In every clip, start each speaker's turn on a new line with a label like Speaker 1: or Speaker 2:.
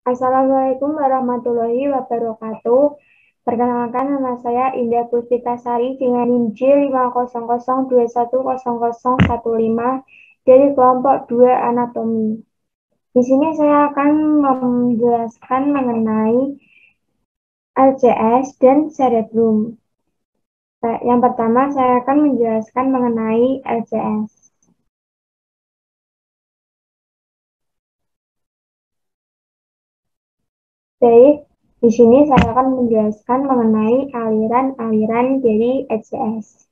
Speaker 1: Assalamualaikum warahmatullahi wabarakatuh. Perkenalkan, nama saya Indah Puspitasari dengan NIM J500210015 dari kelompok 2 anatomi. Di sini saya akan menjelaskan mengenai LCS dan cerebrum. Yang pertama, saya akan menjelaskan mengenai LCS. Baik, di sini saya akan menjelaskan mengenai aliran-aliran dari LCS.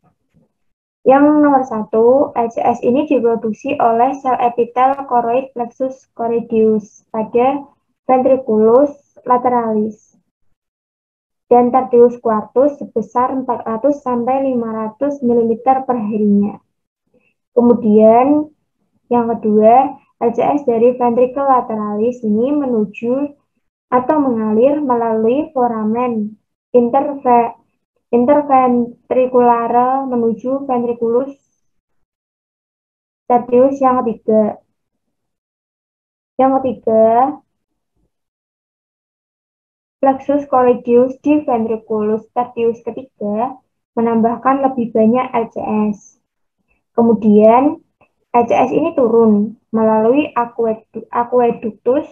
Speaker 1: Yang nomor 1, LCS ini diproduksi oleh sel epitel koroid plexus choroideus pada ventriculus lateralis dan tertius quartus sebesar 400 sampai 500 ml per harinya. Kemudian yang kedua, LCS dari ventricle lateralis ini menuju atau mengalir melalui foramen interventricular menuju ventriculus tertius yang ketiga. Yang ketiga, plexus choroideus di ventriculus tertius ketiga menambahkan lebih banyak LCS. Kemudian, LCS ini turun melalui aqueductus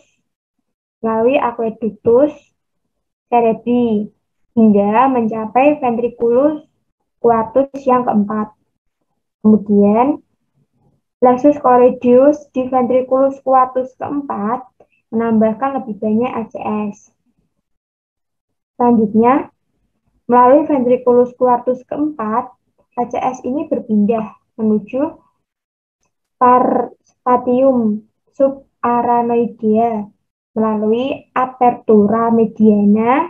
Speaker 1: cerebri hingga mencapai ventriculus quartus yang keempat. Kemudian, plexus choroideus di ventriculus quartus keempat menambahkan lebih banyak LCS. Selanjutnya, melalui ventriculus quartus keempat, LCS ini berpindah menuju spatium subarachnoidea melalui apertura mediana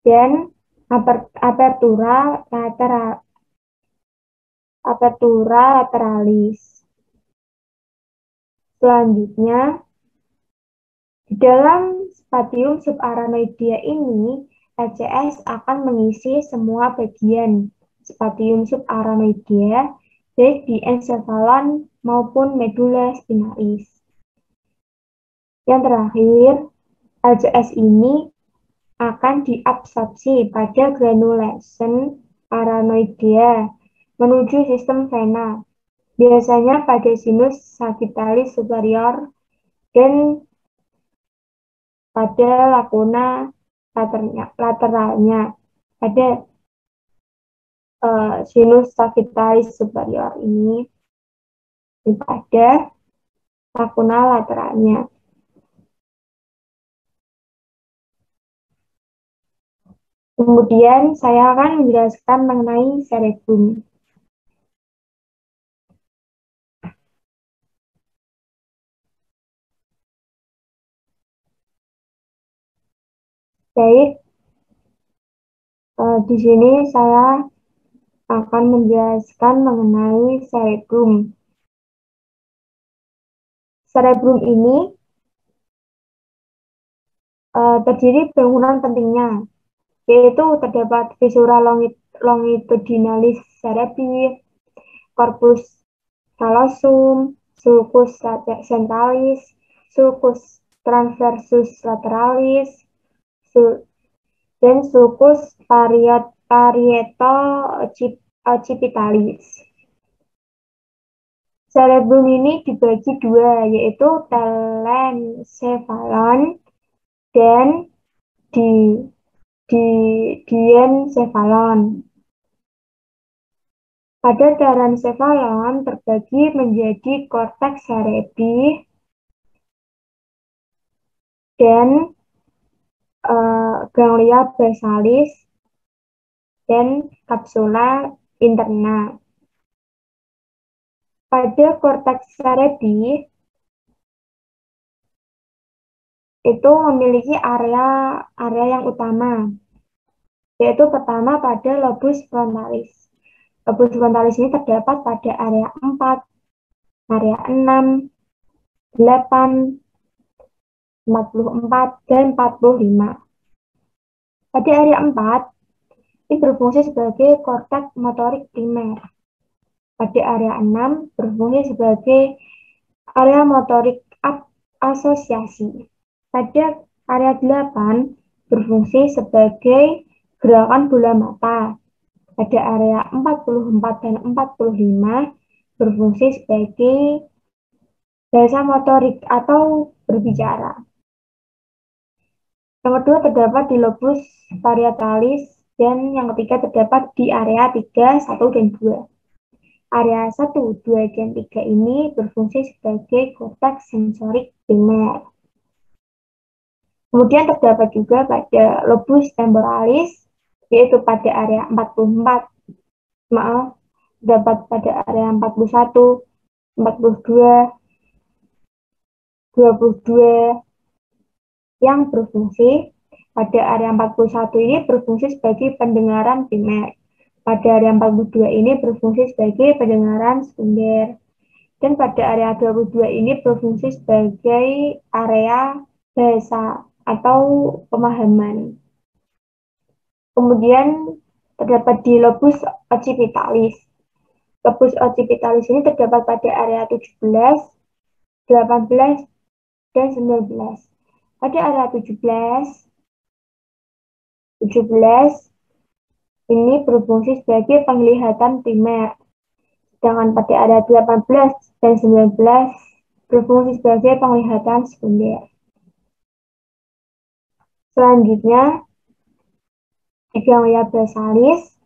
Speaker 1: dan apertura lateralis. Selanjutnya, di dalam spatium subarachnoidea ini, LCS akan mengisi semua bagian spatium subarachnoidea, baik di encephalon maupun medula spinalis. Yang terakhir, LCS ini akan diabsorpsi pada granulation arachnoidea menuju sistem vena, biasanya pada sinus sagittalis superior dan pada lacuna lateralnya. Pada sinus sagittalis superior ini pada lacuna lateralnya. Kemudian saya akan menjelaskan mengenai cerebrum. Baik, di sini saya akan menjelaskan mengenai cerebrum. Cerebrum ini terdiri bangunan pentingnya, yaitu terdapat viscera longitudinalis cerebri, corpus callosum, sulcus centralis, sulcus transversus lateralis, dan sulcus parieto-occipitalis. Cerebrum ini dibagi dua, yaitu telencephalon dan diencephalon. Pada telencephalon terbagi menjadi korteks cerebri dan ganglia basalis dan capsula interna. Pada korteks cerebri itu memiliki area yang utama, yaitu pertama pada lobus frontalis. Lobus frontalis ini terdapat pada area 4, area 6, 8, 44, dan 45. Pada area 4, ini berfungsi sebagai korteks motorik primer. Pada area 6, berfungsi sebagai area motorik asosiasi. Pada area 8 berfungsi sebagai gerakan bola mata. Pada area 44 dan 45 berfungsi sebagai bahasa motorik atau berbicara. Yang kedua terdapat di lobus parietalis dan yang ketiga terdapat di area 3, 1, dan 2. Area 1, 2, dan 3 ini berfungsi sebagai korteks sensorik primer. Kemudian terdapat juga pada lobus temporalis, yaitu pada area 44, terdapat pada area 41, 42, 22, yang berfungsi pada area 41 ini berfungsi sebagai pendengaran primer. Pada area 42 ini berfungsi sebagai pendengaran sekunder. Dan pada area 22 ini berfungsi sebagai area bahasa atau pemahaman. Kemudian terdapat di lobus occipitalis. Lobus occipitalis ini terdapat pada area 17, 18, dan 19. Pada area 17 ini berfungsi sebagai penglihatan primer. Sedangkan pada area 18 dan 19 berfungsi sebagai penglihatan sekunder. Selanjutnya, ganglia basalis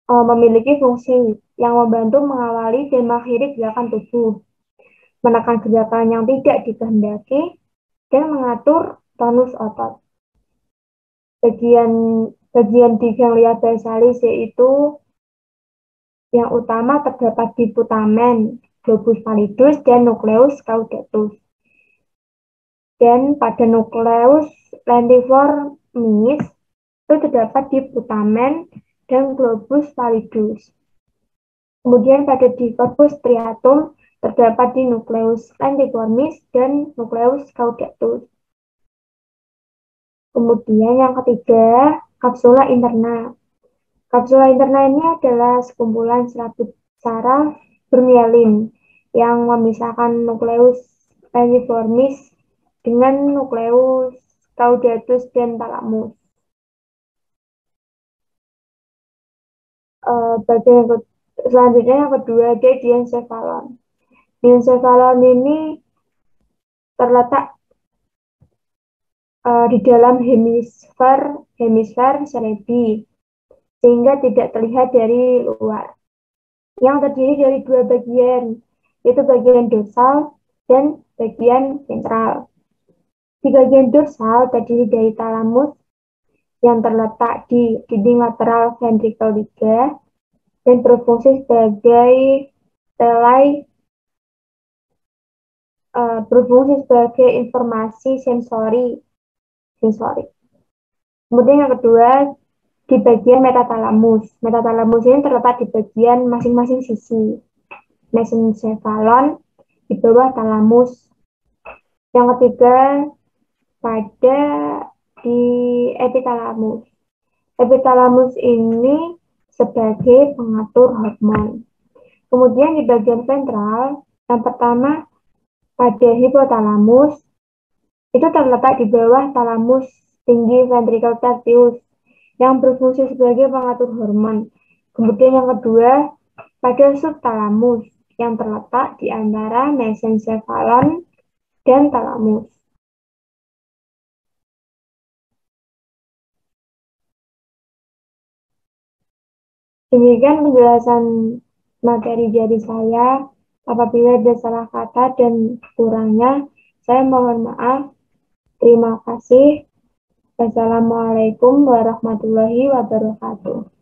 Speaker 1: memiliki fungsi yang membantu mengawali dan mengakhiri gerakan tubuh, menekan gerakan yang tidak dikehendaki, dan mengatur tonus otot. Bagian di ganglia basalis yaitu yang utama terdapat di putamen, globus pallidus, dan nucleus caudatus. Dan pada nucleus lentiformis itu terdapat di putamen dan globus pallidus. Kemudian pada di corpus striatum terdapat di nucleus lentiformis dan nucleus caudatus. Kemudian yang ketiga, kapsula interna. Kapsula interna ini adalah sekumpulan serabut saraf bermielin yang memisahkan nukleus lentiformis dengan nukleus caudatus dan talamus. Selanjutnya yang kedua ada diencephalon. Diencephalon ini terletak di dalam hemisfer serebi, sehingga tidak terlihat dari luar. Yang terdiri dari dua bagian, yaitu bagian dorsal dan bagian ventral. Di bagian dorsal terdiri dari talamus yang terletak di dinding lateral ventricle 3 dan berfungsi sebagai informasi sensori. Kemudian yang kedua, di bagian metatalamus. Metatalamus ini terletak di bagian masing-masing sisi. Mesencephalon di bawah talamus. Yang ketiga, pada di epitalamus. Epitalamus ini sebagai pengatur hormon. Kemudian di bagian ventral, yang pertama pada hipotalamus, itu terletak di bawah talamus tinggi ventricle tertius yang berfungsi sebagai pengatur hormon. Kemudian yang kedua, pada subtalamus yang terletak di antara mesencephalon dan talamus. Demikian penjelasan materi dari saya. Apabila ada salah kata dan kurangnya, saya mohon maaf. Terima kasih. Wassalamualaikum warahmatullahi wabarakatuh.